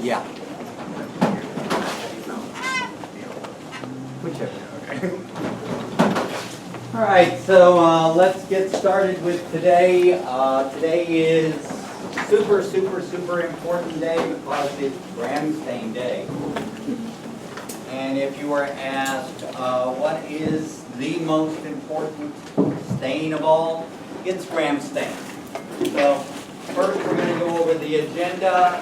Yeah. Whichever. Okay. All right, so let's get started with today. Today is super important day because it's Gram Stain Day. And if you were asked what is the most important stain of all, it's gram stain. So first we're going to go over the agenda.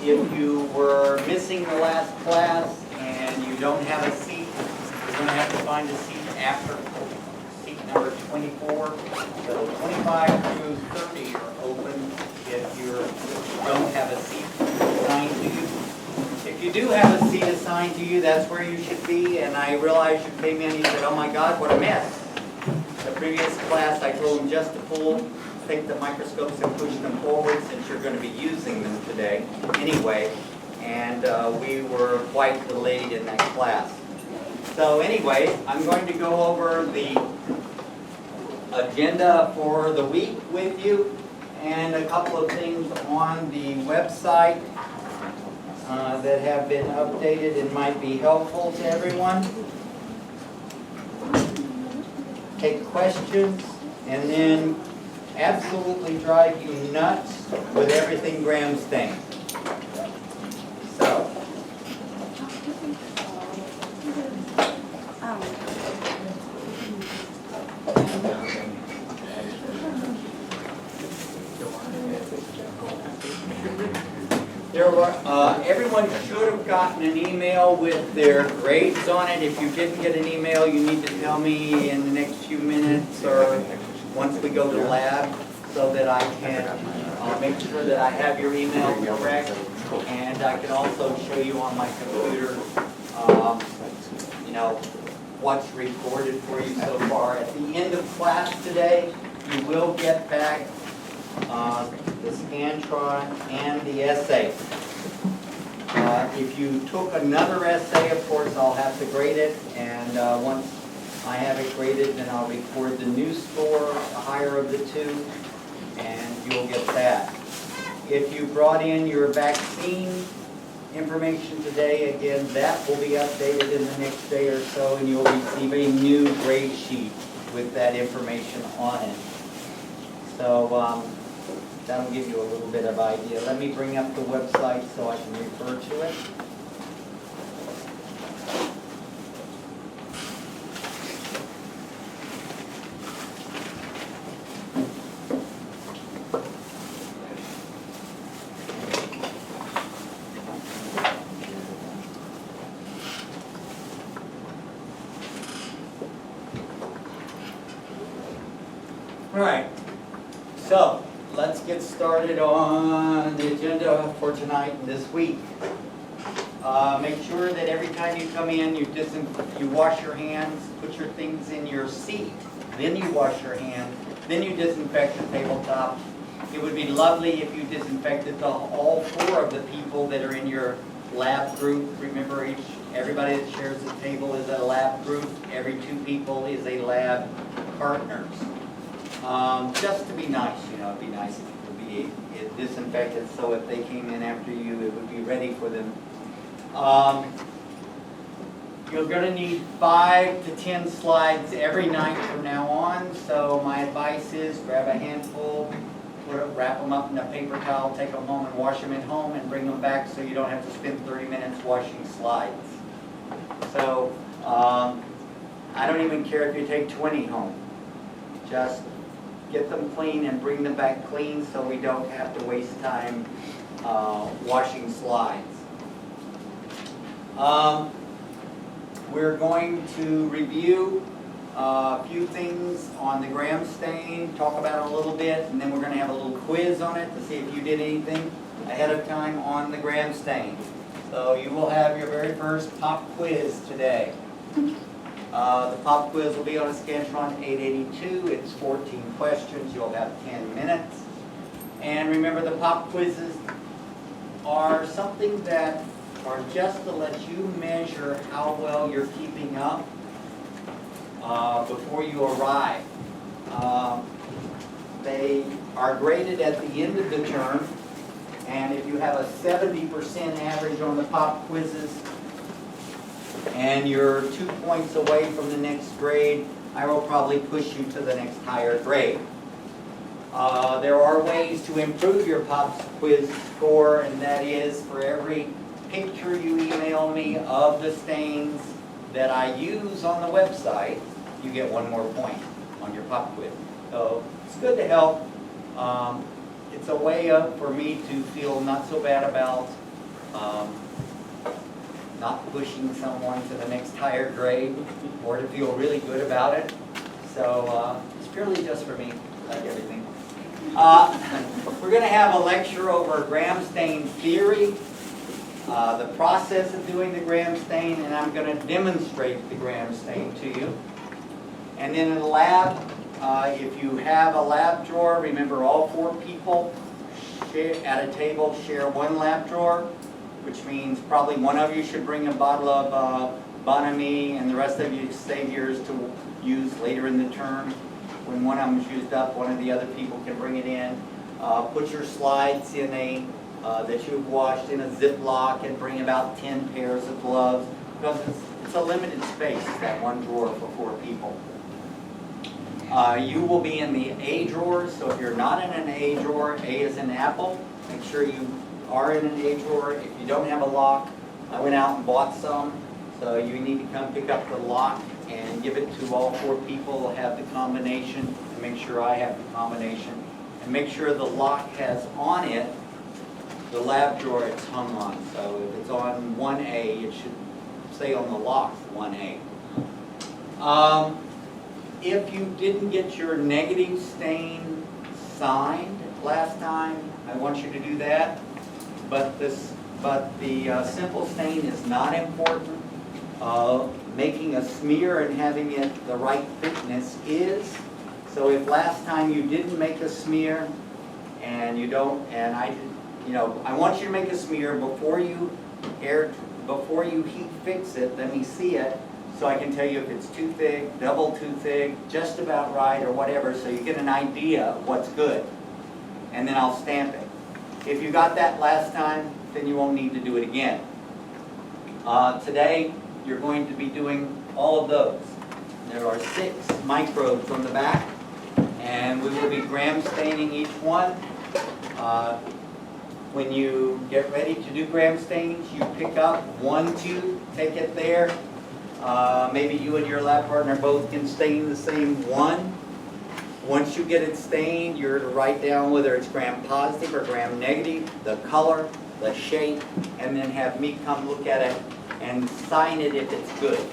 If you were missing the last class and you don't have a seat, you're going to have to find a seat after seat number 24. So 25 through 30 are open if you don't have a seat assigned to you. If you do have a seat assigned to you, that's where you should be. And I realized you came in and you said, oh my God, what a mess. The previous class, I told them just to take the microscopes and push them forward since you're going to be using them today anyway. And we were quite delayed in that class. So anyway, I'm going to go over the agenda for the week with you and a couple of things on the website that have been updated and might be helpful to everyone. Take questions and then absolutely drive you nuts with everything gram stain. So. Everyone should have gotten an email with their grades on it. If you didn't get an email, you need to tell me in the next few minutes or once we go to lab so that I can make sure that I have your email correct. And I can also show you on my computer, what's recorded for you so far. At the end of class today, you will get back the Scantron and the essay. If you took another essay, of course, I'll have to grade it, and once I have it graded, then I'll record the new score, the higher of the two, and you'll get that. If you brought in your vaccine information today, again, that will be updated in the next day or so, and you'll receive a new grade sheet with that information on it. So that'll give you a little bit of idea. Let me bring up the website so I can refer to it. All right, so let's get started on the agenda for tonight and this week. Make sure that every time you come in, you wash your hands, put your things in your seat, then you wash your hands, then you disinfect the tabletop. It would be lovely if you disinfected all four of the people that are in your lab group. Remember, everybody that shares the table is a lab group. Every 2 people is a lab partners. Just to be nice, it'd be nice if it would be disinfected so if they came in after you, it would be ready for them. You're going to need 5 to 10 slides every night from now on, so my advice is grab a handful, wrap them up in a paper towel, take them home and wash them at home and bring them back so you don't have to spend 30 minutes washing slides. So I don't even care if you take 20 home. Just get them clean and bring them back clean so we don't have to waste time washing slides. We're going to review a few things on the gram stain, talk about it a little bit, and then we're going to have a little quiz on it to see if you did anything ahead of time on the gram stain. So you will have your very first pop quiz today. The pop quiz will be on a Scantron 882. It's 14 questions. You'll have 10 minutes. And remember, the pop quizzes are something that are just to let you measure how well you're keeping up before you arrive. They are graded at the end of the term, And if you have a 70% average on the pop quizzes, and you're 2 points away from the next grade, I will probably push you to the next higher grade. There are ways to improve your pop quiz score, and that is for every picture you email me of the stains that I use on the website, you get 1 more point on your pop quiz. So it's good to help. It's a way for me to feel not so bad about not pushing someone to the next higher grade, or to feel really good about it. So it's purely just for me, like everything. We're going to have a lecture over gram stain theory, the process of doing the gram stain, and I'm going to demonstrate the gram stain to you. And then in the lab, if you have a lab drawer, remember all 4 people at a table share 1 lab drawer, which means probably one of you should bring a bottle of Bonami, and the rest of you save yours to use later in the term. When one of them is used up, one of the other people can bring it in. Put your slides in that you've washed in a Ziploc, and bring about 10 pairs of gloves, because it's a limited space, that 1 drawer for 4 people. You will be in the A drawers, so if you're not in an A drawer, A is in apple, make sure you are in an A drawer. If you don't have a lock, I went out and bought some, so you need to come pick up the lock and give it to all 4 people, have the combination, and make sure I have the combination. And make sure the lock has on it the lab drawer it's hung on. So if it's on 1A, it should say on the lock 1A. If you didn't get your negative stain signed last time, I want you to do that. But the simple stain is not important. Making a smear and having it the right thickness is. So if last time you didn't make a smear, and you don't, and I want you to make a smear before you heat fix it. Let me see it, so I can tell you if it's too thick, double too thick, just about right, or whatever, so you get an idea of what's good. And then I'll stamp it. If you got that last time, then you won't need to do it again. Today, you're going to be doing all of those. There are 6 microbes on the back, and we will be gram staining each one. When you get ready to do gram stains, you pick up 1 tube, take it there. Maybe you and your lab partner both can stain the same one. Once you get it stained, you're to write down whether it's gram positive or gram negative, the color, the shape, and then have me come look at it and sign it if it's good.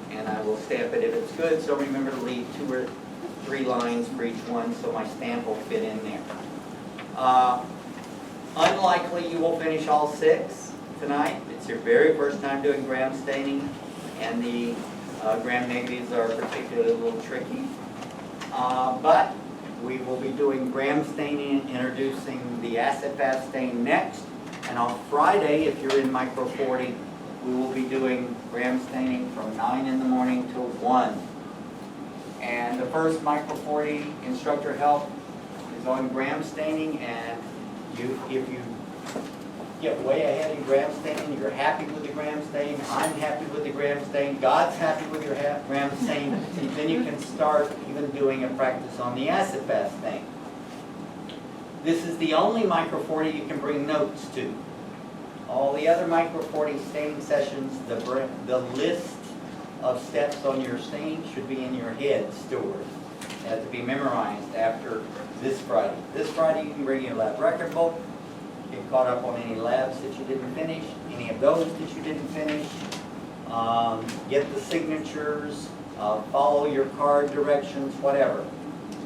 And I will stamp it if it's good, so remember to leave 2 or 3 lines for each one so my stamp will fit in there. Unlikely you will finish all 6 tonight. It's your very first time doing gram staining, and the gram negatives are particularly a little tricky. But we will be doing gram staining, introducing the acid-fast stain next. And on Friday, if you're in Micro 40, we will be doing gram staining from 9 in the morning till 1. And the first Micro 40 instructor help is on gram staining, and if you get way ahead in gram staining, you're happy with the gram stain, I'm happy with the gram stain, God's happy with your gram stain, then you can start even doing a practice on the acid-fast stain. This is the only Micro 40 you can bring notes to. All the other Micro 40 staining sessions, the list of steps on your stain should be in your head stored. It has to be memorized after this Friday. This Friday you can bring your lab record book, get caught up on any labs that you didn't finish, any of those that you didn't finish, get the signatures, follow your card directions, whatever.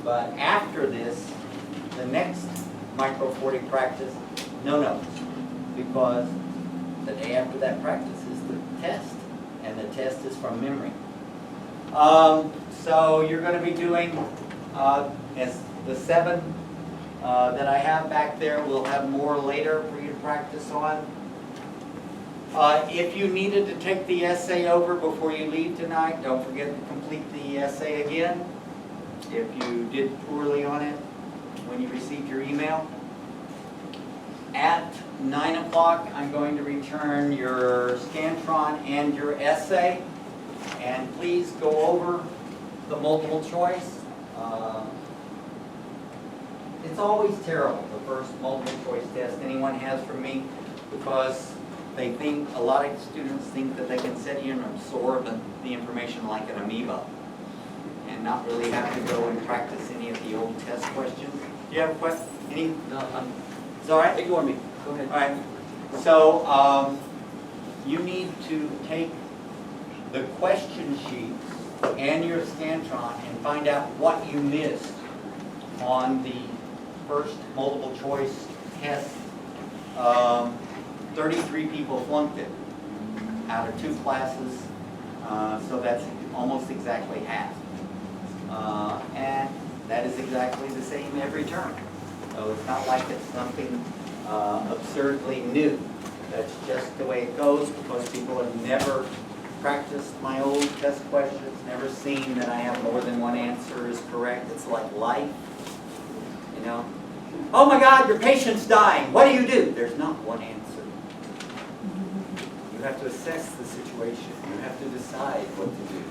But after this, the next Micro 40 practice, no notes, because the day after that practice is the test, and the test is from memory. So you're going to be doing, as the 7 that I have back there, we'll have more later for you to practice on. If you needed to take the essay over before you leave tonight, don't forget to complete the essay again. If you did poorly on it when you received your email. At 9 o'clock, I'm going to return your Scantron and your essay. And please go over the multiple choice. It's always terrible, the first multiple choice test anyone has from me, because they think, a lot of students think that they can sit here and absorb the information like an amoeba and not really have to go and practice any of the old test questions. Do you have a question? Any? No, It's all right? ignore me. Go ahead. All right. So you need to take the question sheets and your Scantron and find out what you missed on the first multiple choice test. 33 people flunked it out of 2 classes, so that's almost exactly half. And that is exactly the same every term. So it's not like it's something absurdly new. That's just the way it goes, because people have never practiced my old test questions, never seen that I have more than one answer is correct. It's like life, you know. Oh my God, your patient's dying. What do? There's not one answer. You have to assess the situation. You have to decide what to do.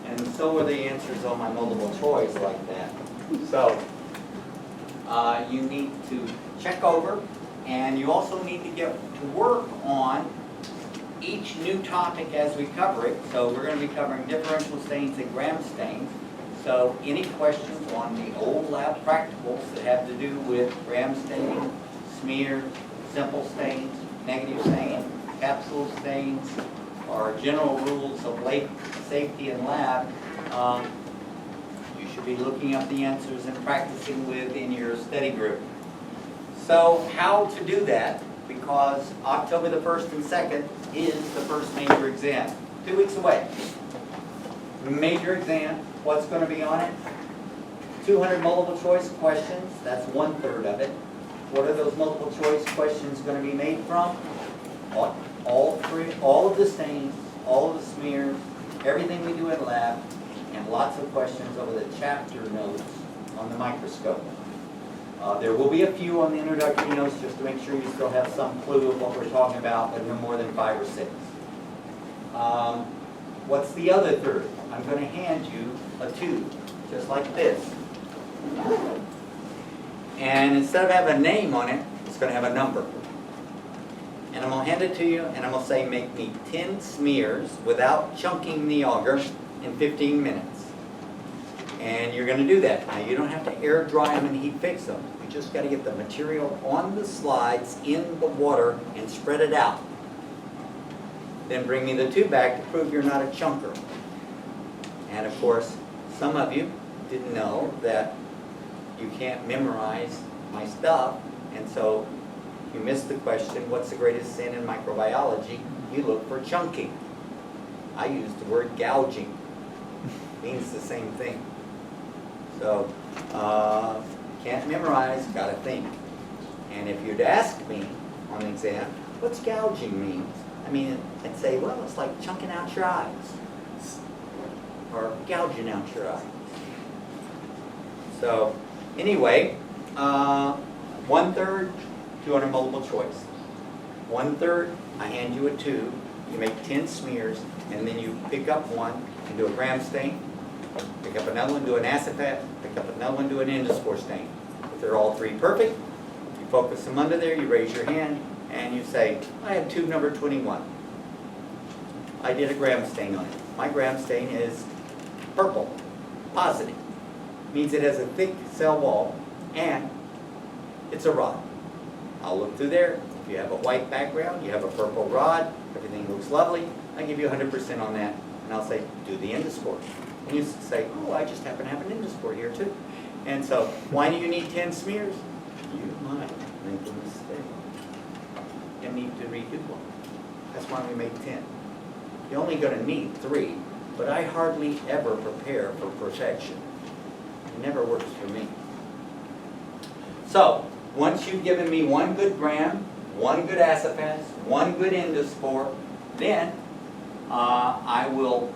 And so are the answers on my multiple choice like that. So you need to check over, and you also need to get to work on each new topic as we cover it. So we're going to be covering differential stains and gram stains. So any questions on the old lab practicals that have to do with gram staining, smear, simple stains, negative stain, capsule stains, or general rules of safety in lab, you should be looking up the answers and practicing with in your study group. So how to do that? Because October the 1st and 2nd is the first major exam. 2 weeks away. Major exam. What's going to be on it? 200 multiple choice questions. That's 1/3 of it. What are those multiple choice questions going to be made from? All of the stains, all of the smears, everything we do in lab, and lots of questions over the chapter notes on the microscope. There will be a few on the introductory notes just to make sure you still have some clue of what we're talking about, but no more than 5 or 6. What's the other third? I'm going to hand you a tube, just like this. And instead of having a name on it, it's going to have a number. And I'm going to hand it to you, and I'm going to say, make me 10 smears without chunking the auger in 15 minutes. And you're going to do that. Now, you don't have to air dry them and heat fix them. You just got to get the material on the slides in the water and spread it out. Then bring me the tube back to prove you're not a chunker. And of course, some of you didn't know that you can't memorize my stuff, and so you missed the question, what's the greatest sin in microbiology? You look for chunking. I used the word gouging. Means the same thing. So, can't memorize, gotta think. And if you'd ask me on the exam, what's gouging means? I mean, I'd say, well, it's like chunking out your eyes. Or gouging out your eyes. So, anyway, 1/3, 200 multiple choice. 1/3, I hand you a tube, you make 10 smears, and then you pick up one and do a gram stain, pick up another one, do an acetate, pick up another one, do an endospore stain. If they're all 3 perfect, you focus them under there, you raise your hand, and you say, I have tube number 21. I did a gram stain on it. My gram stain is purple, positive. Means it has a thick cell wall, and it's a rod. I'll look through there. If you have a white background, you have a purple rod, everything looks lovely, I give you 100% on that, and I'll say, do the endospore. And you say, oh, I just happen to have an endospore here too. And so, why do you need 10 smears? You might make a mistake and need to redo one. That's why we make 10. You're only going to need 3, but I hardly ever prepare for perfection. It never works for me. So, once you've given me 1 good gram, 1 good acephate, 1 good endospore, then I will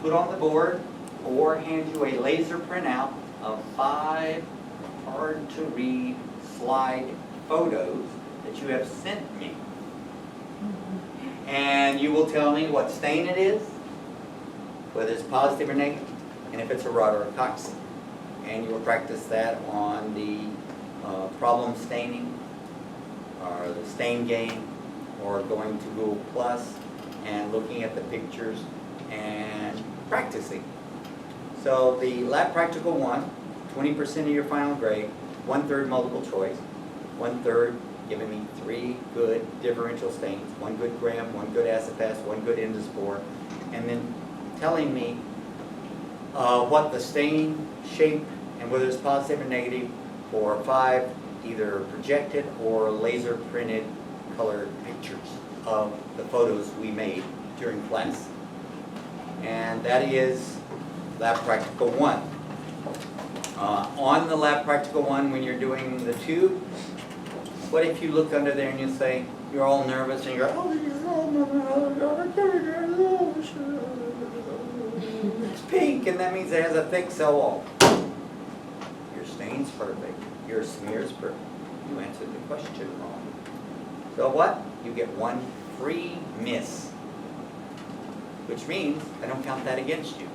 put on the board or hand you a laser printout of 5 hard-to-read slide photos that you have sent me. And you will tell me what stain it is, whether it's positive or negative, and if it's a rod or a toxin. And you will practice that on the problem staining, or the stain game, or going to Google Plus and looking at the pictures and practicing. So the Lab Practical 1, 20% of your final grade, 1/3 multiple choice, 1/3 giving me 3 good differential stains, 1 good gram, 1 good acid pass, 1 good endospore, and then telling me what the stain shape and whether it's positive or negative for 5 either projected or laser printed colored pictures of the photos we made during class. And that is Lab Practical 1. On the Lab Practical 1, when you're doing the tube, what if you look under there and you say, you're all nervous and you're, it's pink, and that means it has a thick cell wall. Your stain's perfect. Your smear's perfect. You answered the question wrong. So what? You get 1 free miss, which means I don't count that against you.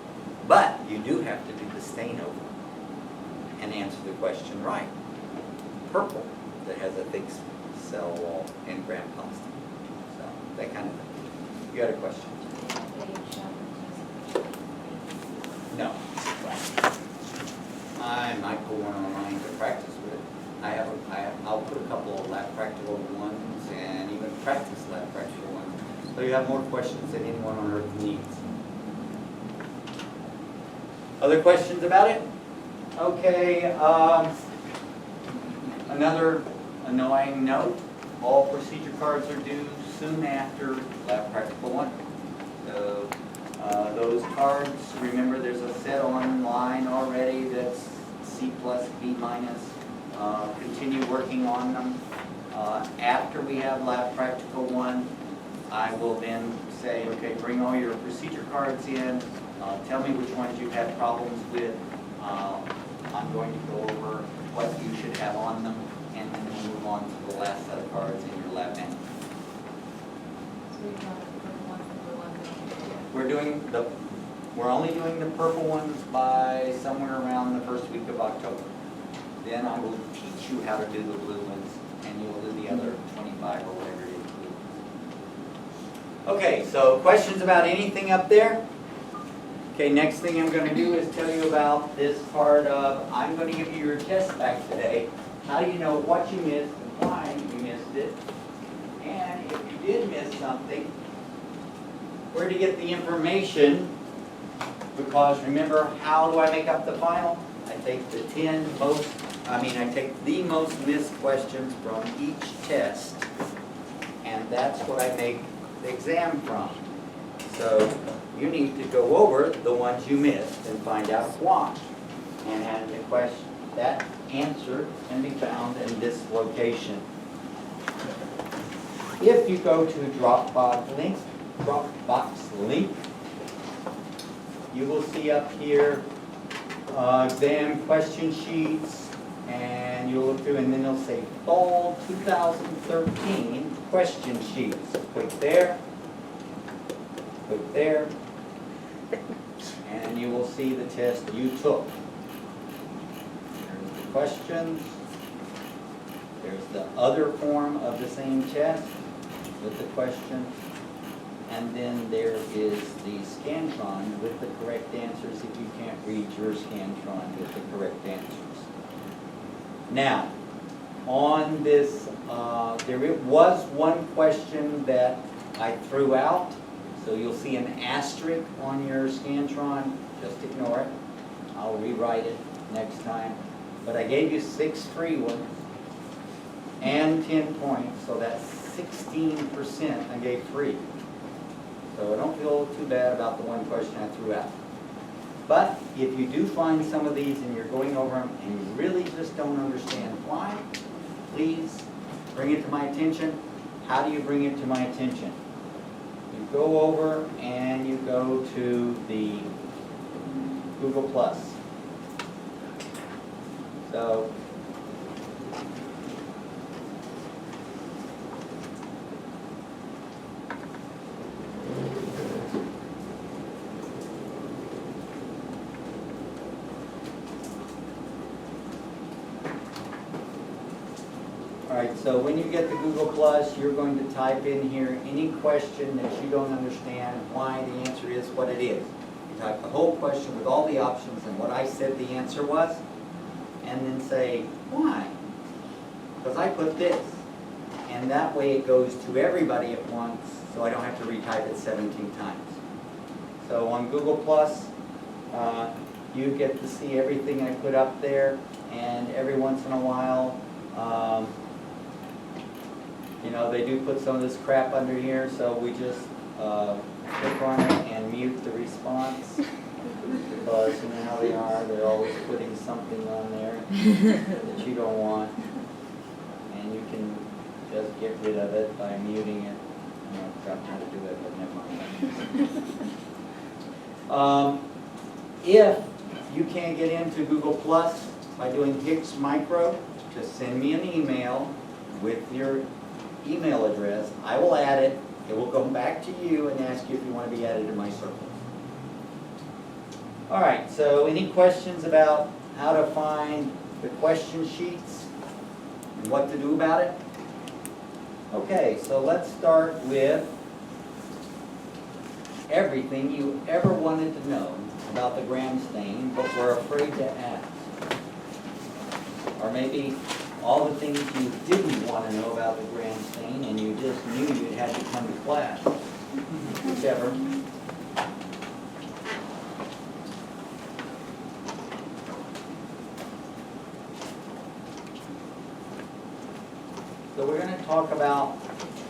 But you do have to do the stain over and answer the question right. Purple, that has a thick cell wall and gram constant. So, that kind of thing. You got a question? No. I might put one online to practice with. I'll put a couple of Lab Practical 1s and even practice Lab Practical 1s. So you have more questions than anyone on earth needs. Other questions about it? Okay, another annoying note, all procedure cards are due soon after Lab Practical 1. So those cards, remember there's a set online already that's C+, B-. Continue working on them. After we have Lab Practical 1, I will then say, okay, bring all your procedure cards in. Tell me which ones you've had problems with. I'm going to go over what you should have on them, and then we'll move on to the last set of cards in your lab manual. We're only doing the purple ones by somewhere around the first week of October. Then I will teach you how to do the blue ones, and you will do the other 25 or whatever it is. Okay, so questions about anything up there? Okay, next thing I'm going to do is tell you about this part of, I'm going to give you your test back today. How do you know what you missed and why you missed it? And if you did miss something, where to get the information? Because remember, how do I make up the final? I take the I take the most missed questions from each test, and that's what I make the exam from. So you need to go over the ones you missed and find out why. And the question, that answer can be found in this location. If you go to Dropbox link, you will see up here exam question sheets, and you'll look through, and then it'll say Fall 2013 question sheets. Click there, and you will see the test you took. There's the questions. There's the other form of the same test with the questions. And then there is the Scantron with the correct answers if you can't read your Scantron with the correct answers. Now, on this, there was one question that I threw out. So you'll see an asterisk on your Scantron. Just ignore it. I'll rewrite it next time. But I gave you 6 free ones and 10 points, so that's 16% I gave free. So don't feel too bad about the one question I threw out. But if you do find some of these and you're going over them and you really just don't understand why, please bring it to my attention. How do you bring it to my attention? You go over and you go to the Google Plus. So All right, so when you get to Google Plus, you're going to type in here any question that you don't understand why the answer is what it is. You type the whole question with all the options and what I said the answer was, and then say, why? Because I put this. And that way it goes to everybody at once, so I don't have to retype it 17 times. So on Google Plus, you get to see everything I put up there, and every once in a while, you know, they do put some of this crap under here, so we just click on it and mute the response. Because you know how they are, they're always putting something on there that you don't want. And you can just get rid of it by muting it. I don't know how to do it, but never mind. If you can't get into Google Plus by doing HicksMicro, just send me an email with your email address. I will add it. It will come back to you and ask you if you want to be added to my circles. All right, so any questions about how to find the question sheets and what to do about it? Okay, so let's start with everything you ever wanted to know about the gram stain but were afraid to ask. Or maybe all the things you didn't want to know about the gram stain and you just knew you had to come to class. Whichever. So we're going to talk about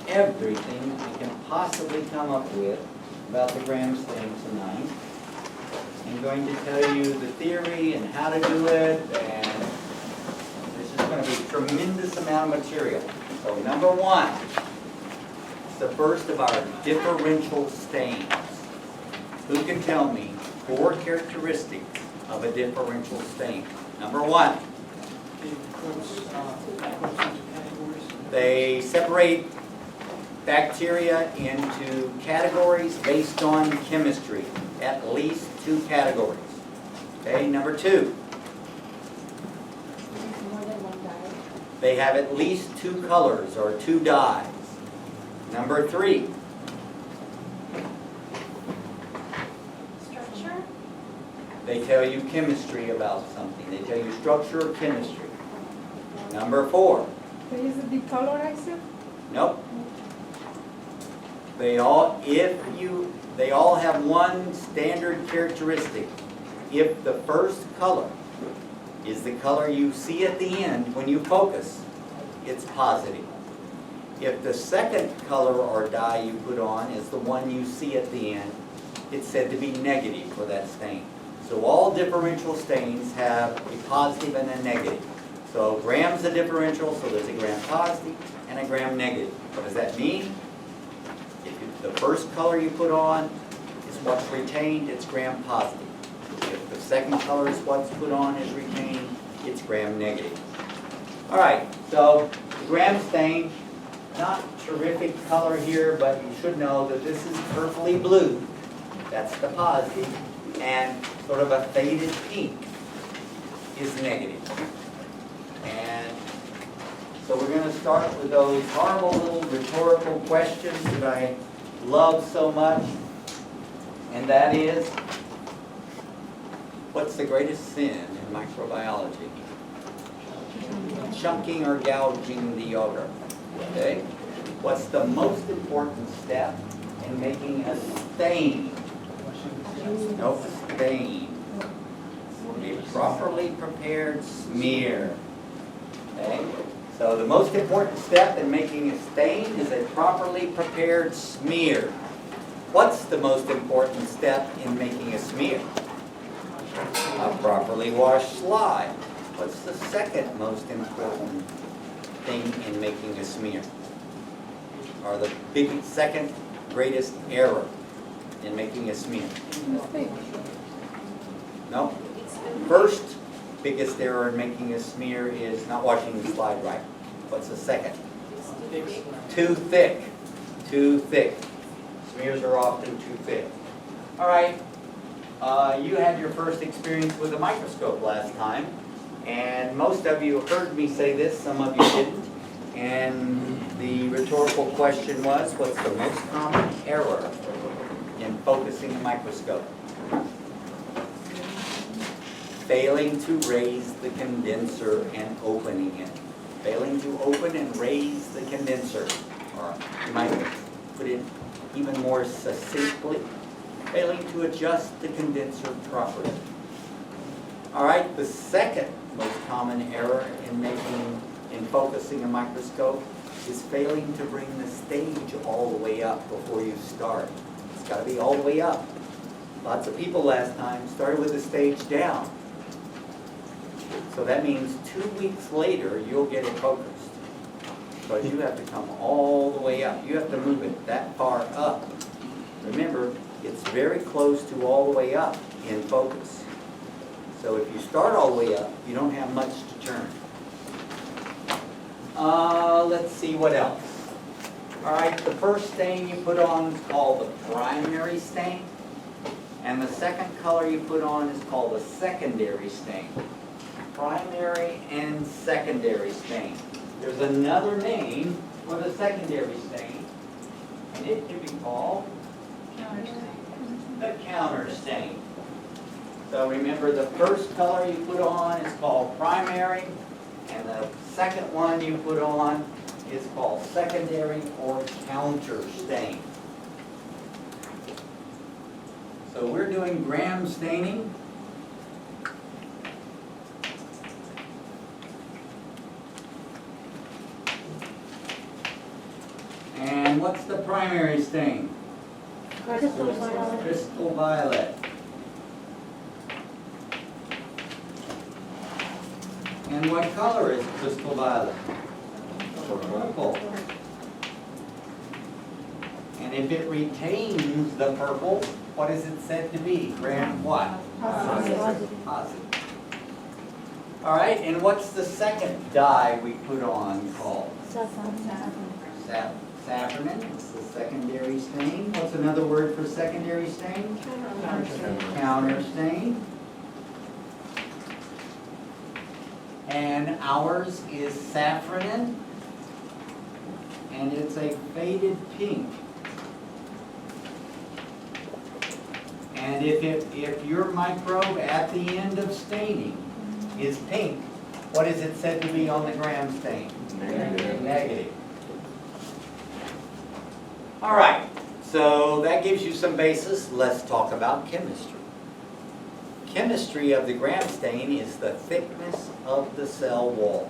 everything we can possibly come up with about the gram stain tonight. I'm going to tell you the theory and how to do it, and this is going to be a tremendous amount of material. So number one, it's the first of our differential stains. Who can tell me 4 characteristics of a differential stain? Number one, they separate bacteria into categories based on chemistry, at least 2 categories. Okay, number 2. More than one dye. They have at least 2 colors or 2 dyes. Number 3. Structure? They tell you chemistry about something. They tell you structure or chemistry. Number 4. Is it decolorizer? Nope. They all have one standard characteristic. If the first color is the color you see at the end when you focus, it's positive. If the second color or dye you put on is the one you see at the end, it's said to be negative for that stain. So all differential stains have a positive and a negative. So gram's a differential, so there's a gram positive and a gram negative. What does that mean? If the first color you put on is what's retained, it's gram positive. If the second color is what's put on is retained, it's gram negative. All right, so the gram stain, not terrific color here, but you should know that this is purpley blue. That's the positive, and sort of a faded pink is negative. And so we're going to start with those horrible little rhetorical questions that I love so much. And that is, what's the greatest sin in microbiology? Chunking or gouging the yogurt. Okay? What's the most important step in making a stain? No stain. A properly prepared smear. Okay? So the most important step in making a stain is a properly prepared smear. What's the most important step in making a smear? A properly washed slide. What's the second most important thing in making a smear? Or the second greatest error in making a smear? No? First biggest error in making a smear is not washing the slide right. What's the second? Too thick. Too thick. Smears are often too thick. All right. You had your first experience with a microscope last time, and most of you heard me say this, some of you didn't. And the rhetorical question was, what's the most common error in focusing a microscope? Failing to raise the condenser and opening it. Failing to open and raise the condenser. Or you might put it even more succinctly, failing to adjust the condenser properly. All right, the second most common error in focusing a microscope is failing to bring the stage all the way up before you start. It's got to be all the way up. Lots of people last time started with the stage down. So that means 2 weeks later, you'll get it focused. But you have to come all the way up. You have to move it that far up. Remember, it's very close to all the way up in focus. So if you start all the way up, you don't have much to turn. Let's see what else. All right, the first stain you put on is called the primary stain. And the second color you put on is called the secondary stain. Primary and secondary stain. There's another name for the secondary stain, and it can be called the counter stain. So remember, the first color you put on is called primary, and the second one you put on is called secondary or counter stain. So we're doing gram staining. And what's the primary stain? Crystal violet. Crystal violet. And what color is crystal violet? Purple. And if it retains the purple, what is it said to be? Gram what? Positive. Positive. All right, and what's the second dye we put on called? Safranin. It's the secondary stain. What's another word for secondary stain? Counter stain. And ours is safranin, and it's a faded pink. And if your microbe at the end of staining is pink, what is it said to be on the gram stain? Negative. All right, so that gives you some basis. Let's talk about chemistry. Chemistry of the gram stain is the thickness of the cell wall.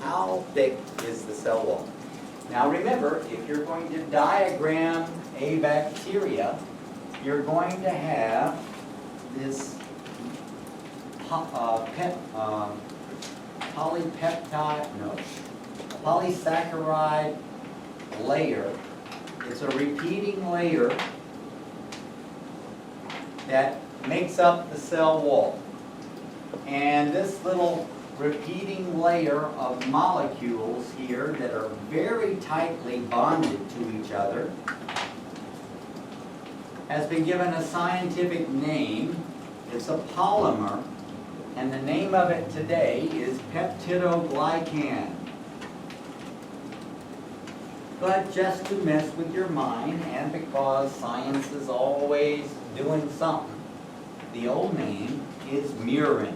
How thick is the cell wall? Now remember, if you're going to diagram a bacteria, you're going to have this polysaccharide layer. It's a repeating layer that makes up the cell wall. And this little repeating layer of molecules here that are very tightly bonded to each other has been given a scientific name. It's a polymer, and the name of it today is peptidoglycan. But just to mess with your mind, and because science is always doing something, the old name is murin.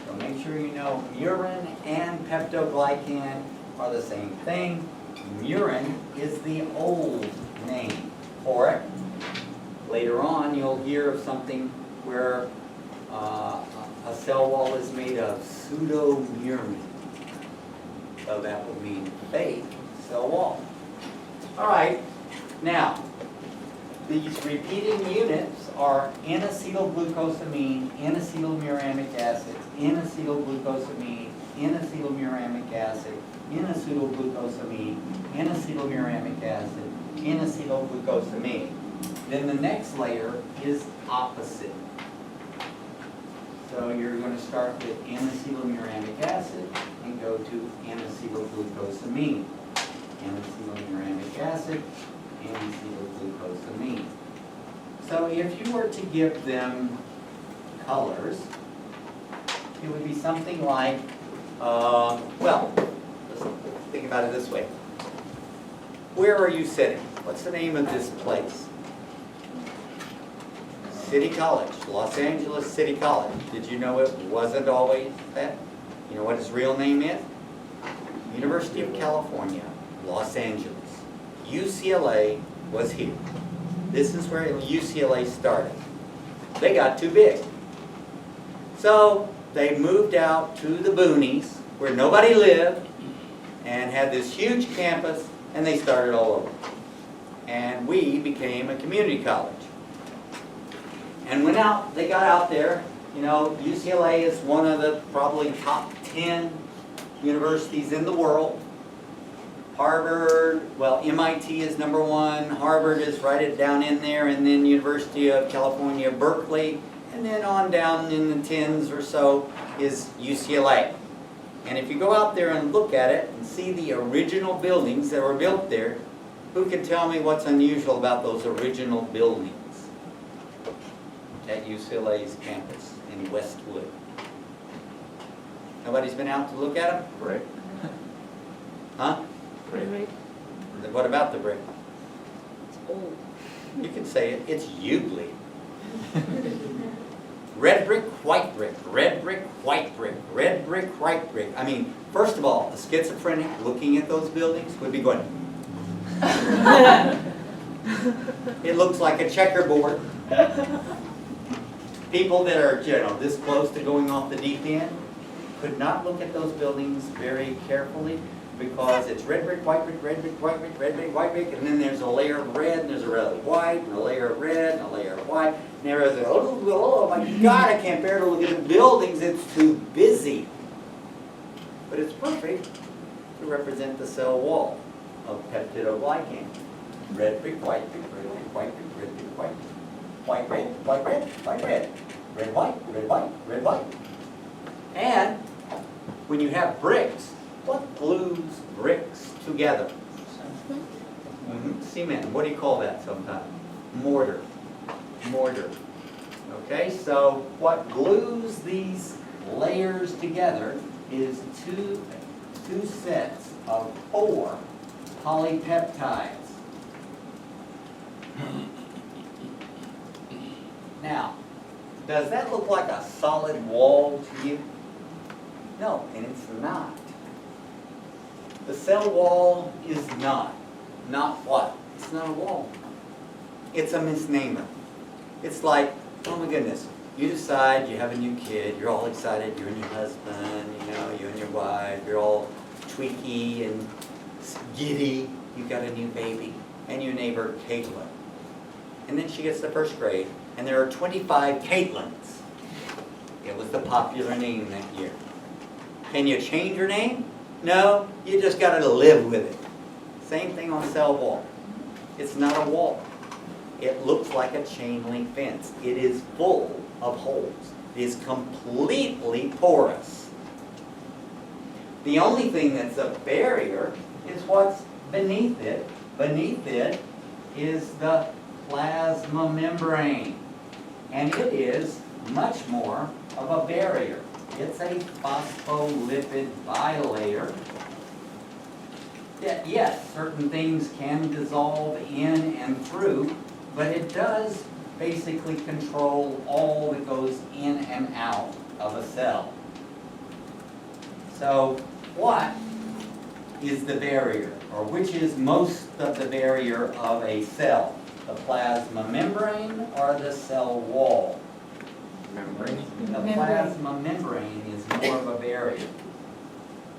So make sure you know murin and peptidoglycan are the same thing. Murin is the old name for it. Later on, you'll hear of something where a cell wall is made of pseudomurin. So that would mean fake cell wall. All right, now, these repeating units are N-acetylglucosamine, N-acetylmuramic acid, N-acetylglucosamine, N-acetylmuramic acid, N-acetylglucosamine, N-acetylmuramic acid, N-acetylglucosamine. Then the next layer is opposite. So you're going to start with N-acetylmuramic acid and go to N-acetylglucosamine. N-acetylmuramic acid, N-acetylglucosamine. So if you were to give them colors, it would be something like Well, let's think about it this way. Where are you sitting? What's the name of this place? City College, Los Angeles City College. Did you know it wasn't always that? You know what his real name is? University of California, Los Angeles. UCLA was here. This is where UCLA started. They got too big. So they moved out to the boonies where nobody lived and had this huge campus, and they started all over. And we became a community college. And they got out there. You know, UCLA is one of the probably top 10 universities in the world. Harvard, well, MIT is number one. Harvard is right down in there, and then University of California, Berkeley, and then on down in the tens or so is UCLA. And if you go out there and look at it and see the original buildings that were built there, who can tell me what's unusual about those original buildings at UCLA's campus in Westwood? Nobody's been out to look at them? Brick. Huh? Right. What about the brick? It's old. You can say it. It's Euclid. Red brick, white brick, red brick, white brick, red brick, white brick. I mean, first of all, a schizophrenic looking at those buildings would be going, it looks like a checkerboard. People that are, you know, this close to going off the deep end could not look at those buildings very carefully, because it's red brick, white brick, red brick, white brick, red brick, white brick, and then there's a layer of red, and there's a layer of white, and a layer of red, and a layer of white, and there's oh my God, I can't bear to look at the buildings, it's too busy. But it's perfect to represent the cell wall of peptidoglycan. Red brick, white brick, red brick, white brick, red brick, white brick, white red, white red, white red, red white, red white, red white. And when you have bricks, what glues bricks together? Cement. What do you call that sometimes? Mortar. Mortar. Okay, so what glues these layers together is two sets of 4 polypeptides. Now, does that look like a solid wall to you? No, and it's not. The cell wall is not. Not what? It's not a wall. It's a misnomer. It's like, oh my goodness, you decide you have a new kid, you're all excited, you and your husband, you know, you and your wife, you're all tweaky and giddy, you got a new baby, and your neighbor, Caitlin. And then she gets to 1st grade, and there are 25 Caitlins. It was the popular name that year. Can you change your name? No, you just got to live with it. Same thing on cell wall. It's not a wall. It looks like a chain link fence. It is full of holes. It is completely porous. The only thing that's a barrier is what's beneath it. Beneath it is the plasma membrane. And it is much more of a barrier. It's a phospholipid bilayer. Yes, certain things can dissolve in and through, but it does basically control all that goes in and out of a cell. So what is the barrier, or which is most of the barrier of a cell? The plasma membrane or the cell wall? Membrane. The plasma membrane is more of a barrier.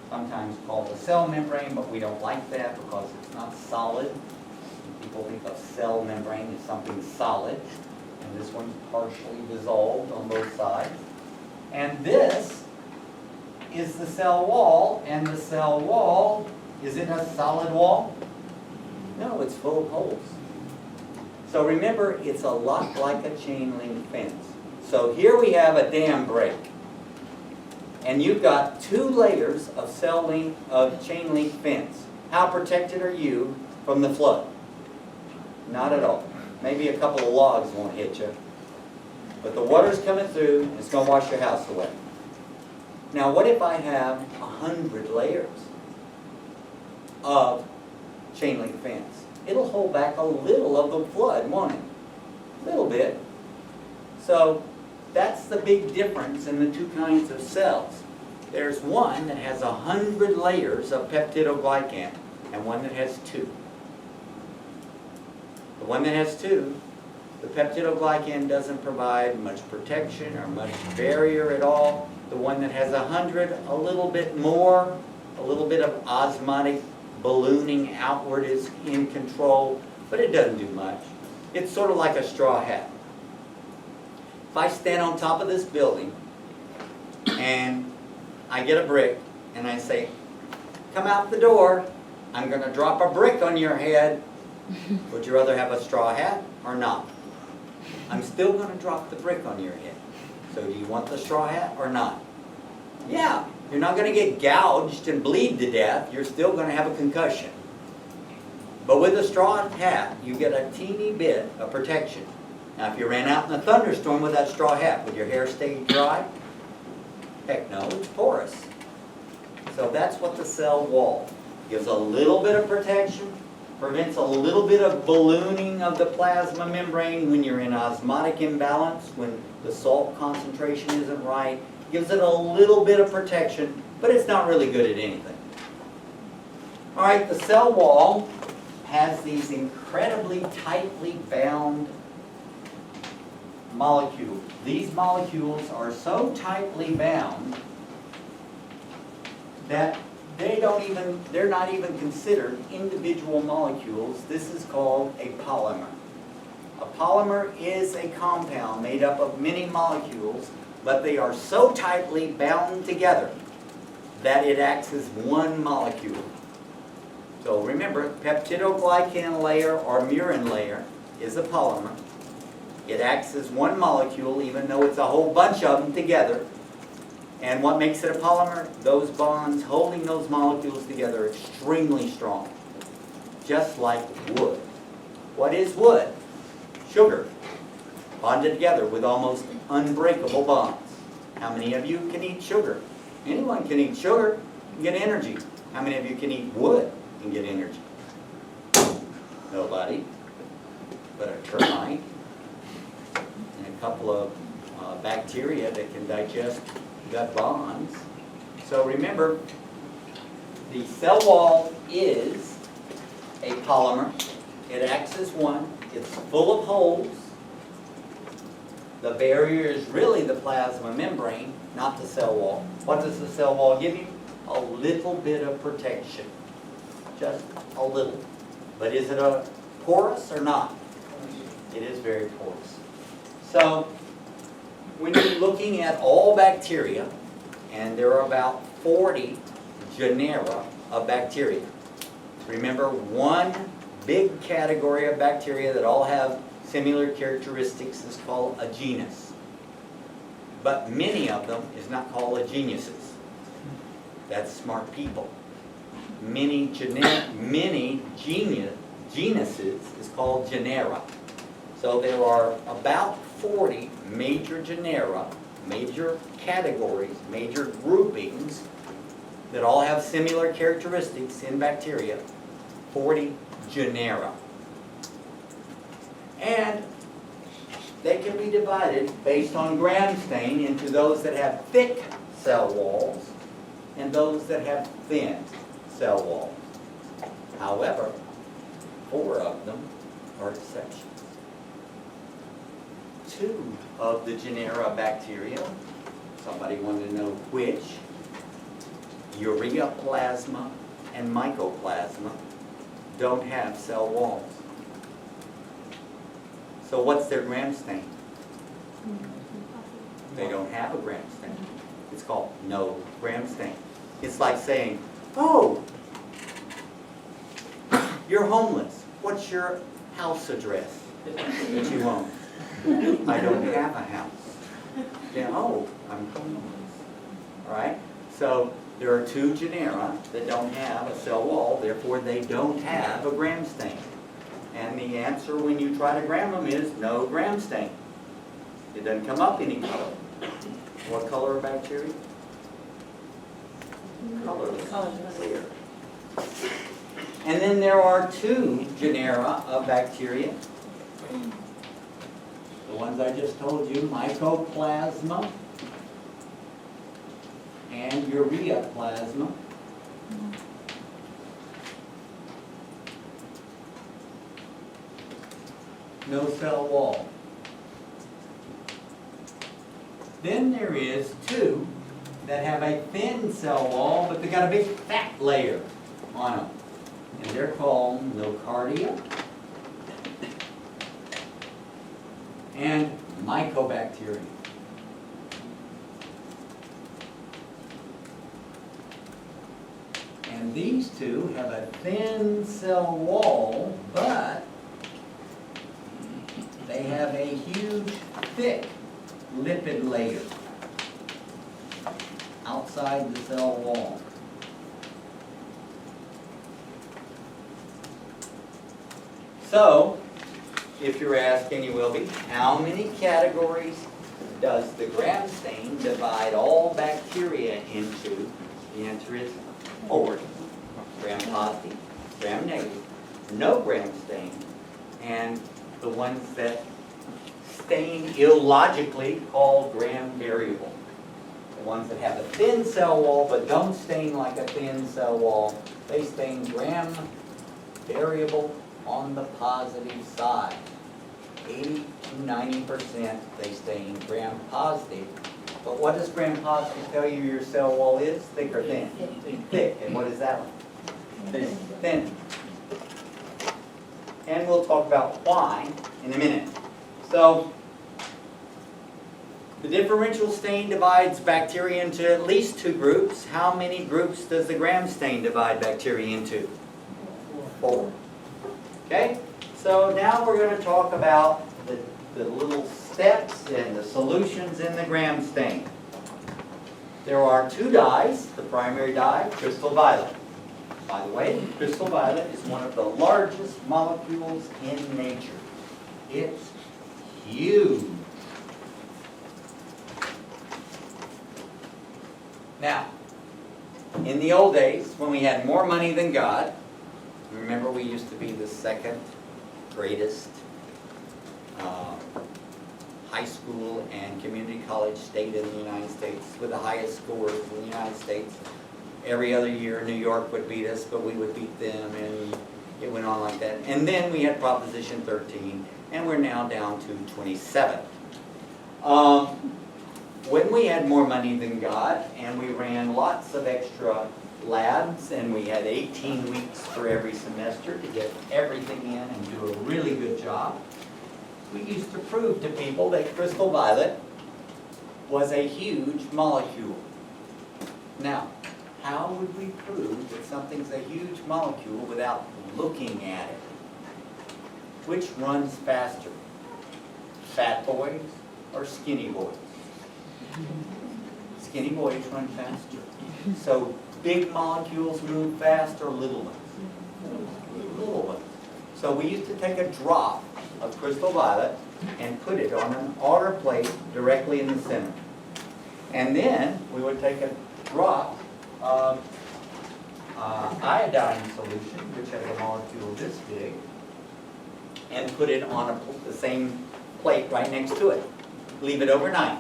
Sometimes called the cell membrane, but we don't like that because it's not solid. People think of cell membrane as something solid, and this one's partially dissolved on both sides. And this is the cell wall, and the cell wall, is it a solid wall? No, it's full of holes. So remember, it's a lot like a chain link fence. So here we have a dam break. And you've got 2 layers of chain link fence. How protected are you from the flood? Not at all. Maybe a couple of logs won't hit you. But the water's coming through, and it's going to wash your house away. Now what if I have 100 layers of chain link fence? It'll hold back a little of the flood, won't it? A little bit. So that's the big difference in the two kinds of cells. There's one that has 100 layers of peptidoglycan and one that has 2. The one that has 2, the peptidoglycan doesn't provide much protection or much barrier at all. The one that has 100, a little bit more, a little bit of osmotic ballooning outward is in control, but it doesn't do much. It's sort of like a straw hat. If I stand on top of this building and I get a brick and I say, come out the door, I'm going to drop a brick on your head. Would you rather have a straw hat or not? I'm still going to drop the brick on your head. So do you want the straw hat or not? Yeah, you're not going to get gouged and bleed to death. You're still going to have a concussion. But with a straw hat, you get a teeny bit of protection. Now, if you ran out in a thunderstorm with that straw hat, would your hair stay dry? Heck no, it's porous. So that's what the cell wall gives: a little bit of protection, prevents a little bit of ballooning of the plasma membrane when you're in osmotic imbalance, when the salt concentration isn't right. Gives it a little bit of protection, but it's not really good at anything. All right, the cell wall has these incredibly tightly bound molecules. These molecules are so tightly bound that they're not even considered individual molecules. This is called a polymer. A polymer is a compound made up of many molecules, but they are so tightly bound together that it acts as one molecule. So remember, peptidoglycan layer or murin layer is a polymer. It acts as one molecule even though it's a whole bunch of them together. And what makes it a polymer? Those bonds holding those molecules together are extremely strong. Just like wood. What is wood? Sugar. Bonded together with almost unbreakable bonds. How many of you can eat sugar? Anyone can eat sugar and get energy. How many of you can eat wood and get energy? Nobody. But a termite and a couple of bacteria that can digest gut bonds. So remember, the cell wall is a polymer. It acts as one. It's full of holes. The barrier is really the plasma membrane, not the cell wall. What does the cell wall give you? A little bit of protection. Just a little. But is it a porous or not? It is very porous. So, when you're looking at all bacteria, and there are about 40 genera of bacteria. Remember, one big category of bacteria that all have similar characteristics is called a genus. But many of them is not called a genuses. That's smart people. Many genuses is called genera. So there are about 40 major genera, major categories, major groupings that all have similar characteristics in bacteria. 40 genera. And they can be divided based on gram stain into those that have thick cell walls and those that have thin cell walls. However, 4 of them are exceptions. 2 of the genera of bacteria, somebody wanted to know which, ureaplasma and mycoplasma, don't have cell walls. So what's their gram stain? They don't have a gram stain. It's called no gram stain. It's like saying, oh, you're homeless. What's your house address that you own? I don't have a house. Then, oh, I'm homeless. All right? So there are 2 genera that don't have a cell wall, therefore they don't have a gram stain. And the answer when you try to gram them is no gram stain. It doesn't come up any color. What color are bacteria? colorless, Colorless. clear. And then there are two genera of bacteria. The ones I just told you, Mycoplasma and Ureaplasma. No cell wall. Then there is two that have a thin cell wall, but they got a big fat layer on them. And they're called Nocardia and Mycobacterium. And these two have a thin cell wall, but they have a huge, thick lipid layer outside the cell wall. So, if you're asking, you will be, how many categories does the gram stain divide all bacteria into? The answer is 4. Gram positive, gram negative, no gram stain, and the ones that stain illogically called gram variable. The ones that have a thin cell wall but don't stain like a thin cell wall, they stain gram variable on the positive side. 80 to 90% they stain gram positive. But what does gram positive tell you your cell wall is? Thick or thin? Thick. And what is that one? Thin. And we'll talk about why in a minute. So, the differential stain divides bacteria into at least 2 groups. How many groups does the gram stain divide bacteria into? 4. Okay? So now we're going to talk about the little steps and the solutions in the gram stain. There are 2 dyes. The primary dye, crystal violet. By the way, crystal violet is one of the largest molecules in nature. It's huge. Now, in the old days, when we had more money than God, remember we used to be the 2nd greatest high school and community college state in the United States with the highest scores in the United States. Every other year, New York would beat us, but we would beat them, and it went on like that. And then we had Proposition 13, and we're now down to 27. When we had more money than God, and we ran lots of extra labs, and we had 18 weeks for every semester to get everything in and do a really good job, we used to prove to people that crystal violet was a huge molecule. Now, how would we prove that something's a huge molecule without looking at it? Which runs faster? Fat boys or skinny boys? Skinny boys run faster. So big molecules move fast or little ones? Little ones. So we used to take a drop of crystal violet and put it on an agar plate directly in the center. And then we would take a drop of iodine solution, which has a molecule this big, and put it on the same plate right next to it. Leave it overnight.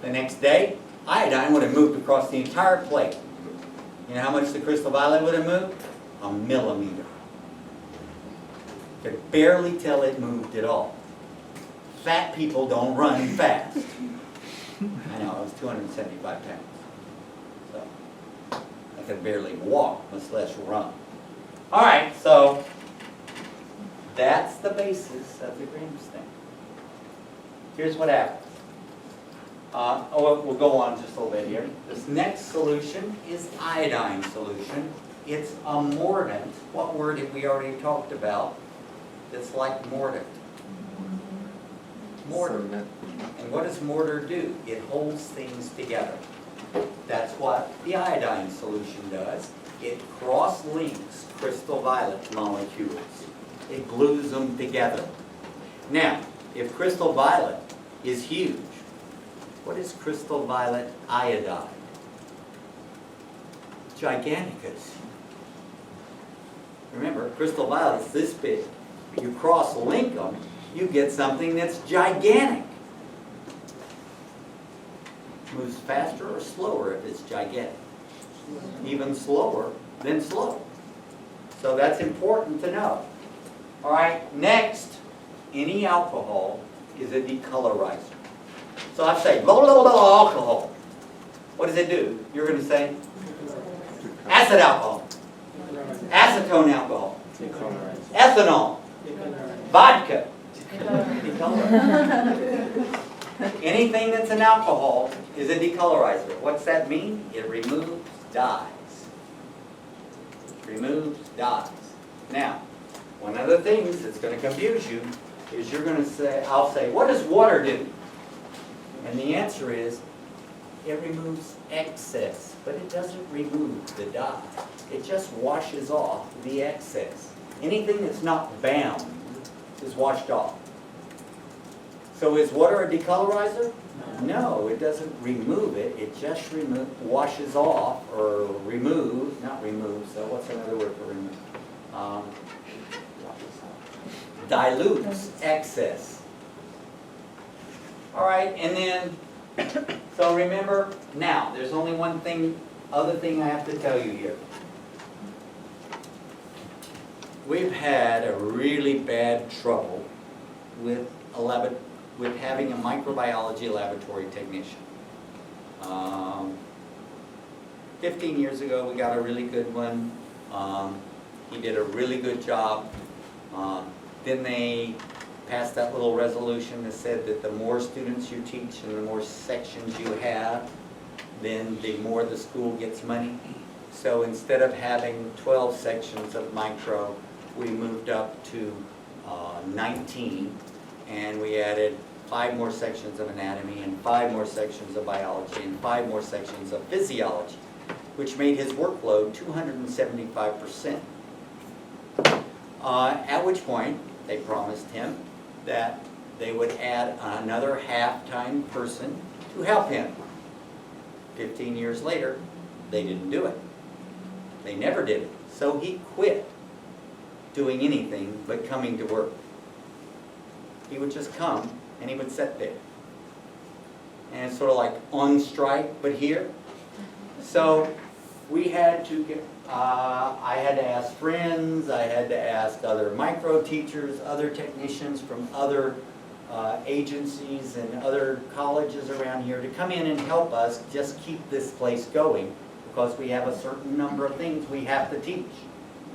The next day, iodine would have moved across the entire plate. You know how much the crystal violet would have moved? A millimeter. Could barely tell it moved at all. Fat people don't run fast. I know, I was 275 pounds. So, I could barely walk, much less run. All right, so that's the basis of the gram stain. Here's what happens. We'll go on just a little bit here. This next solution is iodine solution. It's a mordant. What word have we already talked about that's like mordant? Mortar. And what does mortar do? It holds things together. That's what the iodine solution does. It cross-links crystal violet molecules. It glues them together. Now, if crystal violet is huge, what is crystal violet iodide? giganticus. Remember, crystal violet's this big. You cross-link them, you get something that's gigantic. Moves faster or slower if it's gigantic. Even slower than slow. So that's important to know. All right, next, any alcohol is a decolorizer. So I say, blah, blah, blah, blah, alcohol. What does it do? You're going to say? Acid alcohol. Acetone alcohol. Ethanol. Vodka. Anything that's an alcohol is a decolorizer. What's that mean? It removes dyes. Removes dyes. Now, one of the things that's going to confuse you is you're going to say, I'll say, what does water do? And the answer is, it removes excess, but it doesn't remove the dye. It just washes off the excess. Anything that's not bound is washed off. So is water a decolorizer? No, it doesn't remove it. It just washes off, or remove, not remove, so what's another word for remove? Dilutes excess. All right, and then, so remember, now, there's only one thing, other thing I have to tell you here. We've had a really bad trouble with having a microbiology laboratory technician. 15 years ago, we got a really good one. He did a really good job. Then they passed that little resolution that said that the more students you teach and the more sections you have, then the more the school gets money. So instead of having 12 sections of micro, we moved up to 19, and we added 5 more sections of anatomy and 5 more sections of biology and 5 more sections of physiology, which made his workload 275%. At which point, they promised him that they would add another half-time person to help him. 15 years later, they didn't do it. They never did it. So he quit doing anything but coming to work. He would just come and he would sit there. And it's sort of like on strike, but here. So we had to get, I had to ask friends, I had to ask other micro teachers, other technicians from other agencies and other colleges around here to come in and help us just keep this place going, because we have a certain number of things we have to teach.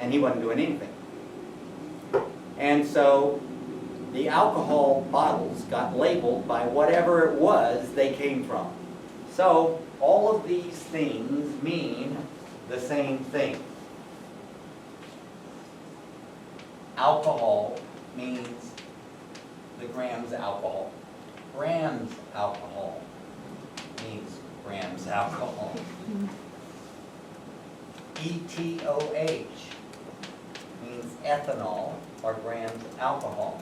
And he wasn't doing anything. And so the alcohol bottles got labeled by whatever it was they came from. So all of these things mean the same thing. Alcohol means the grams alcohol. Grams alcohol means grams alcohol. ETOH means ethanol, or grams alcohol.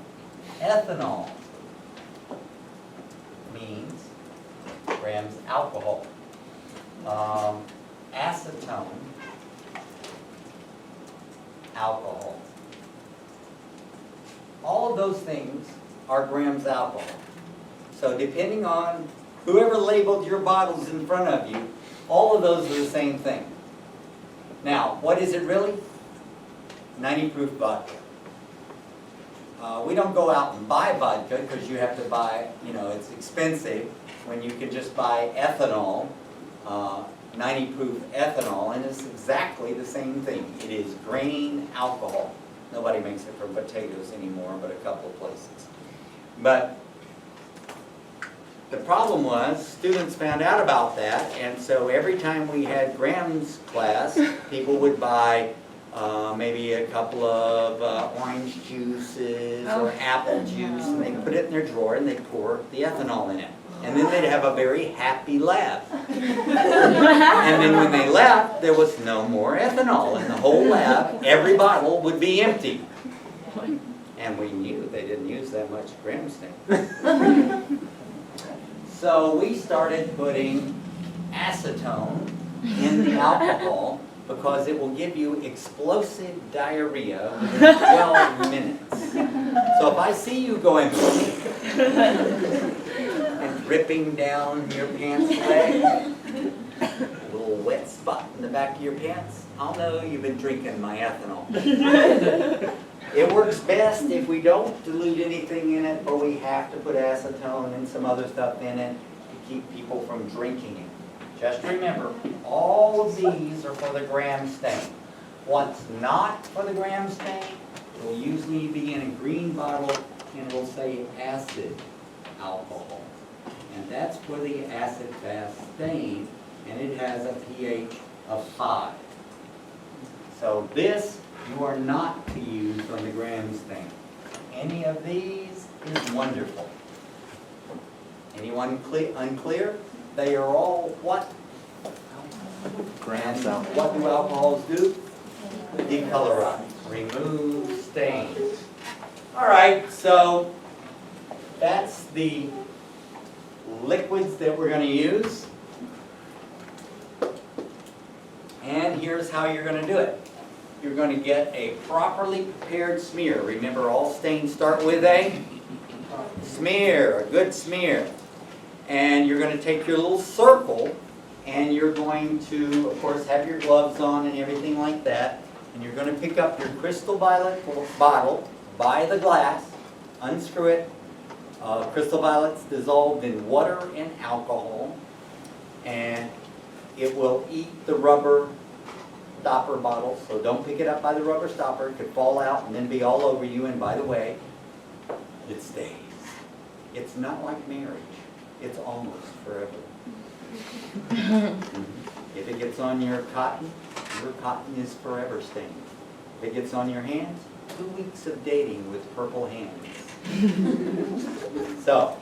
Ethanol means grams alcohol. Acetone, alcohol. All of those things are grams alcohol. So depending on whoever labeled your bottles in front of you, all of those are the same thing. Now, what is it really? 90 proof vodka. We don't go out and buy vodka because you have to buy, it's expensive, when you can just buy ethanol, 90 proof ethanol, and it's exactly the same thing. It is grain alcohol. Nobody makes it from potatoes anymore, but a couple of places. But the problem was, students found out about that, and so every time we had grams class, people would buy maybe a couple of orange juices or apple juice, and they'd put it in their drawer and they'd pour the ethanol in it. And then they'd have a very happy laugh. And then when they left, there was no more ethanol in the whole lab. Every bottle would be empty. And we knew they didn't use that much Gramsnake. So we started putting acetone in the alcohol because it will give you explosive diarrhea within 12 minutes. So if I see you going and dripping down your pants leg, a little wet spot in the back of your pants, I'll know you've been drinking my ethanol. It works best if we don't dilute anything in it, or we have to put acetone and some other stuff in it to keep people from drinking it. Just remember, all of these are for the gram stain. What's not for the gram stain will usually be in a green bottle and it will say acid alcohol. And that's for the acid-fast stain, and it has a pH of 5. So this you are not to use on the gram stain. Any of these is wonderful. Anyone unclear? They are all what? Grams And out. what do alcohols do? Decolorize, remove stains. All right, so that's the liquids that we're going to use. And here's how you're going to do it. You're going to get a properly prepared smear. Remember, all stains start with a smear, a good smear. And you're going to take your little circle, and you're going to, of course, have your gloves on and everything like that. And you're going to pick up your crystal violet bottle by the glass, unscrew it. Crystal violet's dissolved in water and alcohol, and it will eat the rubber stopper bottle, so don't pick it up by the rubber stopper. It could fall out and then be all over you, and by the way, it stays. It's not like marriage. It's almost forever. If it gets on your cotton is forever stained. If it gets on your hands, 2 weeks of dating with purple hands. So,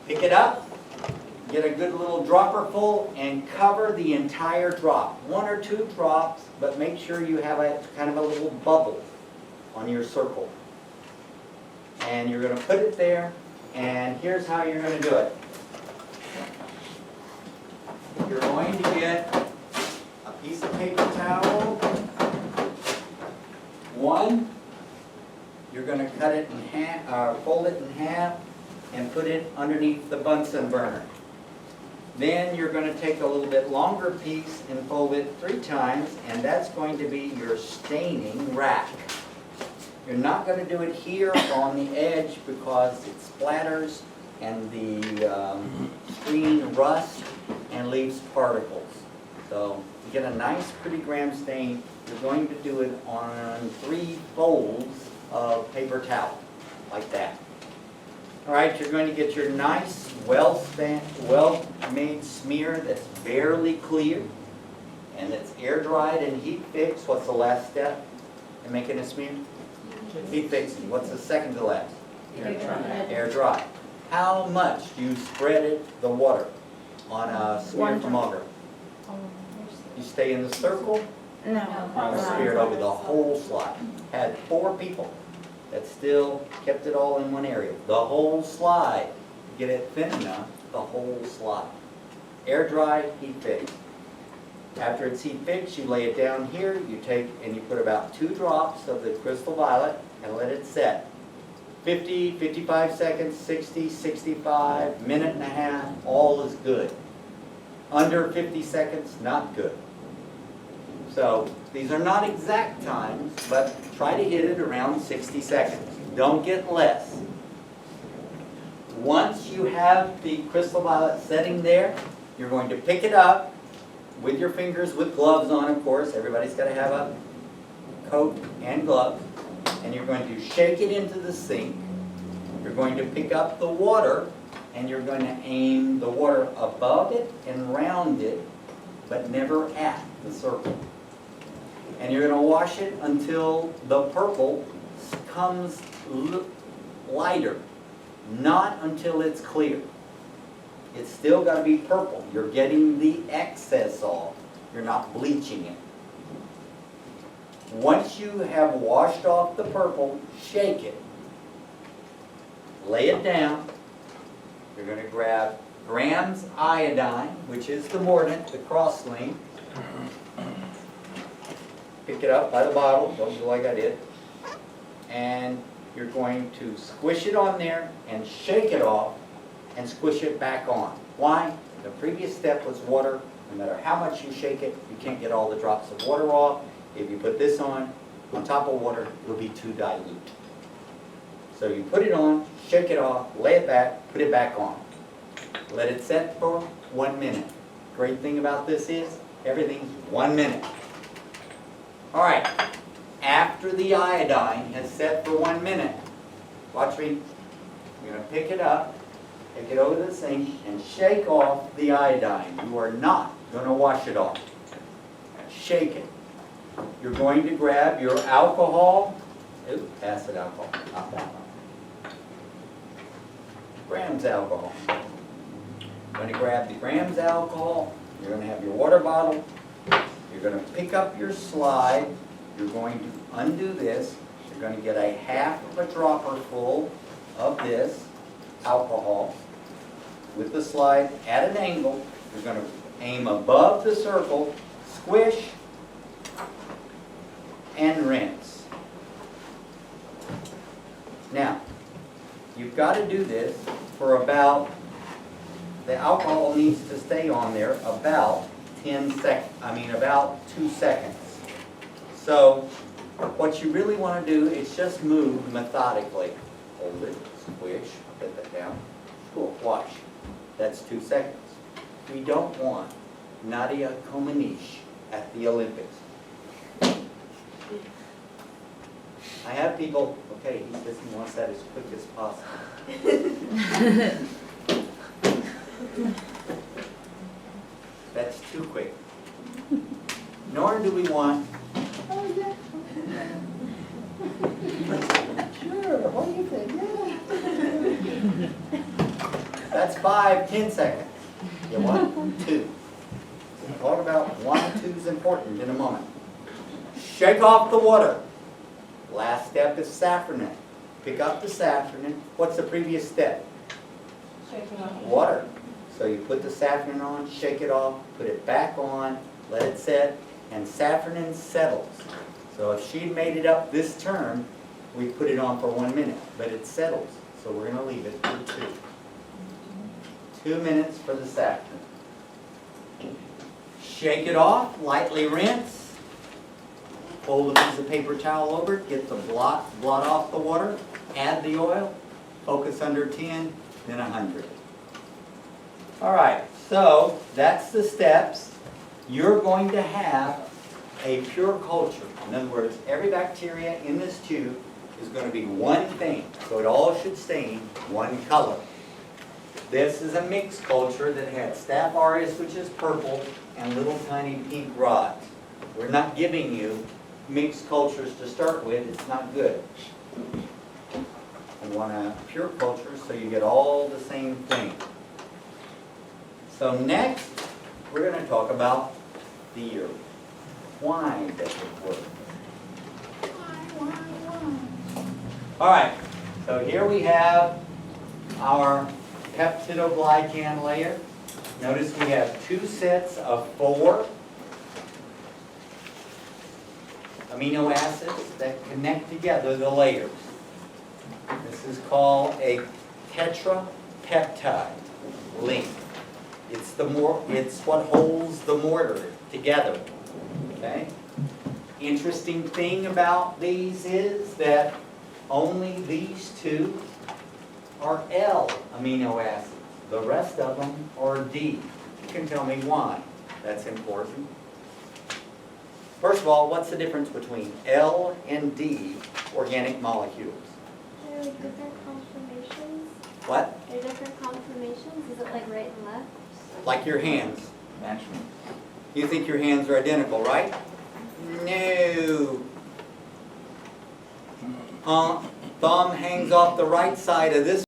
pick it up, get a good little dropper full, and cover the entire drop. 1 or 2 drops, but make sure you have a kind of a little bubble on your circle. And you're going to put it there, and here's how you're going to do it. You're going to get a piece of paper towel. One, you're going to cut it in half, fold it in half, and put it underneath the Bunsen burner. Then you're going to take a little bit longer piece and fold it 3 times, and that's going to be your staining rack. You're not going to do it here on the edge because it splatters and the screen rusts and leaves particles. So to get a nice pretty gram stain, you're going to do it on 3 folds of paper towel, like that. All right, you're going to get your nice, well-made smear that's barely clear, and it's air dried and heat fixed. What's the last step in making a smear? Heat fixing. What's the second to last? Air dry. Air dry. How much do you spread it, the water, on a smear thermometer? You stay in the circle, No. you smear it over the whole slide. Had 4 people that still kept it all in one area. The whole slide. Get it thin enough, the whole slide. Air dry, heat fixed. After it's heat fixed, you lay it down here, you take and you put about 2 drops of the crystal violet and let it set. 50, 55 seconds, 60, 65, minute and a half, all is good. Under 50 seconds, not good. So these are not exact times, but try to hit it around 60 seconds. Don't get less. Once you have the crystal violet setting there, you're going to pick it up with your fingers with gloves on, of course. Everybody's got to have a coat and gloves. And you're going to shake it into the sink. You're going to pick up the water, and you're going to aim the water above it and round it, but never at the circle. And you're going to wash it until the purple comes lighter, not until it's clear. It's still got to be purple. You're getting the excess off. You're not bleaching it. Once you have washed off the purple, shake it. Lay it down. You're going to grab grams iodine, which is the mordant, the cross-link. pick it up by the bottle, don't do like I did. And you're going to squish it on there and shake it off and squish it back on. Why? The previous step was water. No matter how much you shake it, you can't get all the drops of water off. If you put this on top of water, it'll be too dilute. So you put it on, shake it off, lay it back, put it back on. Let it set for 1 minute. Great thing about this is everything's 1 minute. All right, after the iodine has set for 1 minute, watch me. You're going to pick it up, take it over to the sink, and shake off the iodine. You are not going to wash it off. Shake it. You're going to grab your alcohol. Oops, acid alcohol, not that one. Grams alcohol. You're going to grab the grams alcohol. You're going to have your water bottle. You're going to pick up your slide. You're going to undo this. You're going to get a half of a dropper full of this alcohol with the slide at an angle. You're going to aim above the circle, squish, and rinse. Now, you've got to do this for about, the alcohol needs to stay on there about 2 seconds. So, what you really want to do is just move methodically. Hold it, squish, put that down, wash. That's 2 seconds. We don't want Nadia Comaneci at the Olympics. I have people, okay, he says he wants that as quick as possible. That's too quick. Nor do we want, oh yeah, sure, what do you think? Yeah. That's 5, 10 seconds. You want 2. Talk about 1 and 2 is important in a moment. Shake off the water. Last step is saffronin. Pick up the saffronin. What's the previous step? Shaking off. Water. So you put the saffronin on, shake it off, put it back on, let it set, and saffronin settles. So if she made it up this term, we put it on for 1 minute, but it settles. So we're going to leave it for 2. 2 minutes for the saffronin. Shake it off, lightly rinse. Fold a piece of paper towel over it, get the blot off the water, add the oil, focus under 10, then 100. All right, so that's the steps. You're going to have a pure culture. In other words, every bacteria in this tube is going to be one thing, so it all should stain one color. This is a mixed culture that had Staph aureus, which is purple, and little tiny pink rods. We're not giving you mixed cultures to start with, it's not good. You want a pure culture so you get all the same thing. So next, we're going to talk about the why does it work. Why? All right, so here we have our peptidoglycan layer. Notice we have 2 sets of 4 amino acids that connect together the layers. This is called a tetrapeptide link. It's what holds the mortar together. Okay? Interesting thing about these is that only these 2 are L amino acids. The rest of them are D. You can tell me why that's important. First of all, what's the difference between L and D organic molecules? They're like different conformations. What? They're different conformations. Is it like right and left? Like your hands. You think your hands are identical, right? No. Thumb hangs off the right side of this